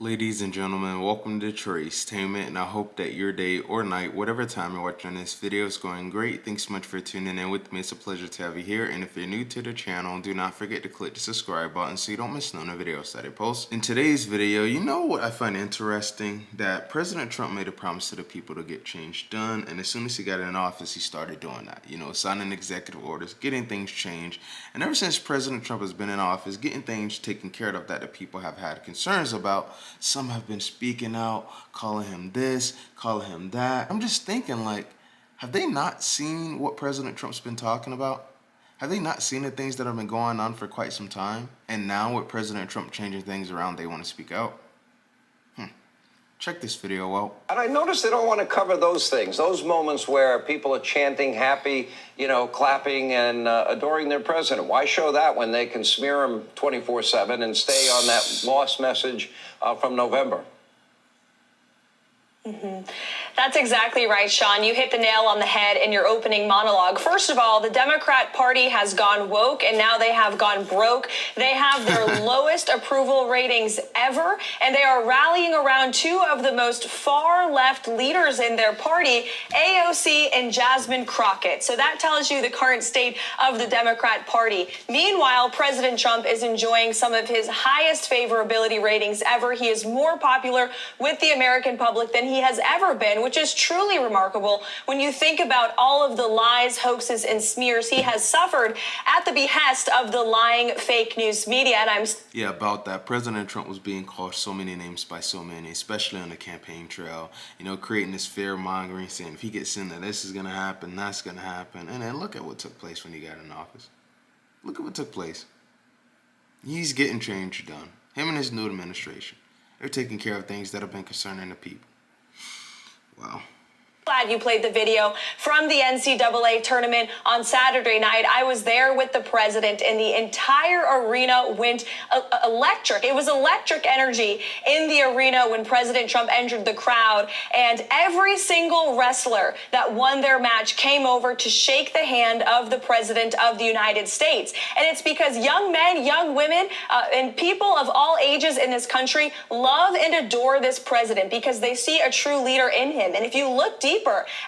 Ladies and gentlemen, welcome to Tracetainment, and I hope that your day or night, whatever time you're watching this video, is going great. Thanks so much for tuning in with me. It's a pleasure to have you here, and if you're new to the channel, do not forget to click the subscribe button so you don't miss none of the videos that I post. In today's video, you know what I find interesting? That President Trump made a promise to the people to get change done, and as soon as he got in office, he started doing that. You know, signing executive orders, getting things changed, and ever since President Trump has been in office, getting things taken care of that the people have had concerns about. Some have been speaking out, calling him this, calling him that. I'm just thinking, like, have they not seen what President Trump's been talking about? Have they not seen the things that have been going on for quite some time? And now with President Trump changing things around, they want to speak out? Check this video out. And I noticed they don't want to cover those things, those moments where people are chanting happy, clapping and adoring their president. Why show that when they can smear him 24/7 and stay on that lost message from November? That's exactly right, Sean. You hit the nail on the head in your opening monologue. First of all, the Democrat Party has gone woke, and now they have gone broke. They have their lowest approval ratings ever, and they are rallying around two of the most far-left leaders in their party, AOC and Jasmine Crockett. So that tells you the current state of the Democrat Party. Meanwhile, President Trump is enjoying some of his highest favorability ratings ever. He is more popular with the American public than he has ever been, which is truly remarkable when you think about all of the lies, hoaxes, and smears he has suffered at the behest of the lying fake news media. And Yeah, about that. President Trump was being called so many names by so many, especially on the campaign trail, creating this fear-mongering, saying if he gets in there, this is going to happen, that's going to happen. And then look at what took place when he got in office. Look at what took place. He's getting change done. Him and his new administration. They're taking care of things that have been concerning the people. Wow. Glad you played the video from the NCAA tournament on Saturday night. I was there with the president, and the entire arena went electric. It was electric energy in the arena when President Trump entered the crowd, and every single wrestler that won their match came over to shake the hand of the president of the United States. And it's because young men, young women, and people of all ages in this country love and adore this president because they see a true leader in him. And if you look deeper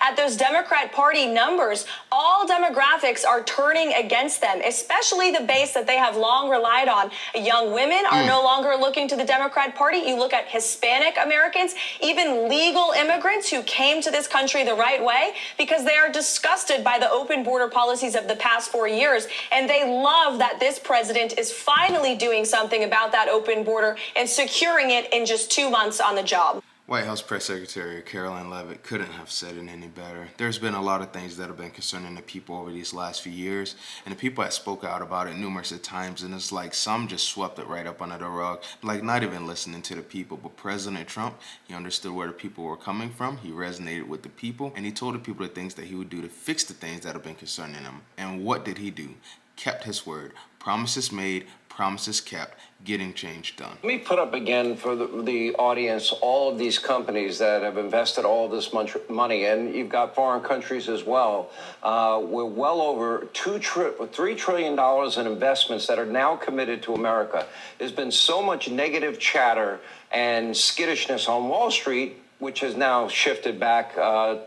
at those Democrat Party numbers, all demographics are turning against them, especially the base that they have long relied on. Young women are no longer looking to the Democrat Party. You look at Hispanic Americans, even legal immigrants who came to this country the right way, because they are disgusted by the open border policies of the past 4 years. And they love that this president is finally doing something about that open border and securing it in just 2 months on the job. White House Press Secretary Karoline Leavitt couldn't have said it any better. There's been a lot of things that have been concerning the people over these last few years, and the people that spoke out about it numerous times, and it's like some just swept it right up under the rug, like not even listening to the people. But President Trump, he understood where the people were coming from, he resonated with the people, and he told the people the things that he would do to fix the things that have been concerning him. And what did he do? Kept his word. Promises made, promises kept, getting change done. Let me put up again for the audience all of these companies that have invested all of this money, and you've got foreign countries as well. We're well over $3 trillion in investments that are now committed to America. There's been so much negative chatter and skittishness on Wall Street, which has now shifted back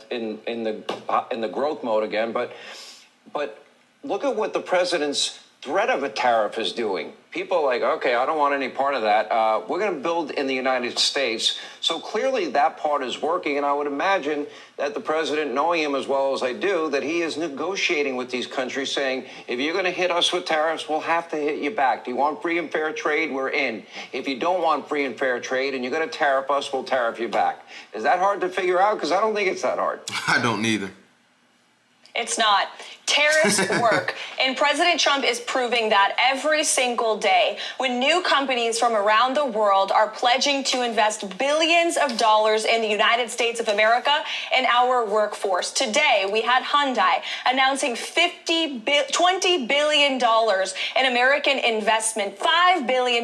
in the growth mode again. But look at what the president's threat of a tariff is doing. People are like, okay, I don't want any part of that. We're going to build in the United States. So clearly that part is working. And I would imagine that the president, knowing him as well as I do, that he is negotiating with these countries saying, if you're going to hit us with tariffs, we'll have to hit you back. Do you want free and fair trade? We're in. If you don't want free and fair trade and you're going to tariff us, we'll tariff you back. Is that hard to figure out? Because I don't think it's that hard. I don't either. It's not. Tariffs work. And President Trump is proving that every single day when new companies from around the world are pledging to invest billions of dollars in the United States of America and our workforce. Today, we had Hyundai announcing $20 billion in American investment, $5 billion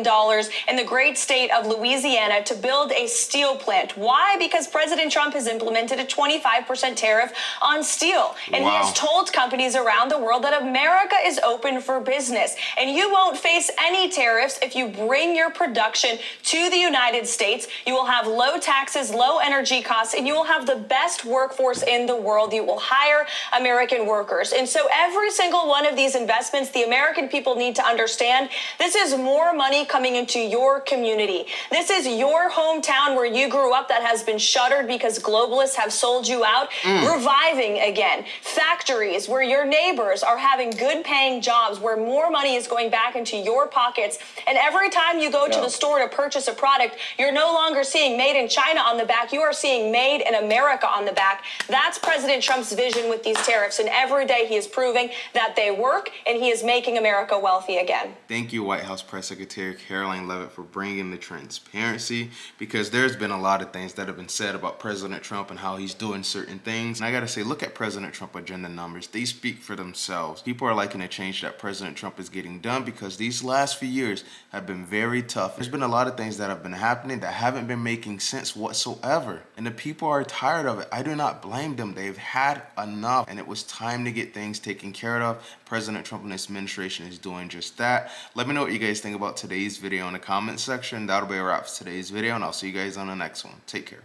in the great state of Louisiana to build a steel plant. Why? Because President Trump has implemented a 25% tariff on steel. And he has told companies economies around the world that America is open for business. And you won't face any tariffs if you bring your production to the United States. You will have low taxes, low energy costs, and you will have the best workforce in the world. You will hire American workers. And so every single one of these investments, the American people need to understand this is more money coming into your community. This is your hometown where you grew up that has been shuttered because globalists have sold you out, reviving again. Factories where your neighbors are having good paying jobs, where more money is going back into your pockets. And every time you go to the store to purchase a product, you're no longer seeing made in China on the back. You are seeing made in America on the back. That's President Trump's vision with these tariffs. And every day he is proving that they work and he is making America wealthy again. Thank you, White House Press Secretary Karoline Leavitt, for bringing the transparency, because there's been a lot of things that have been said about President Trump and how he's doing certain things. And I got to say, look at President Trump agenda numbers. They speak for themselves. People are liking the change that President Trump is getting done because these last few years have been very tough. There's been a lot of things that have been happening that haven't been making sense whatsoever. And the people are tired of it. I do not blame them. They've had enough. And it was time to get things taken care of. President Trump and his administration is doing just that. Let me know what you guys think about today's video in the comment section. That'll be a wrap for today's video, and I'll see you guys on the next one. Take care.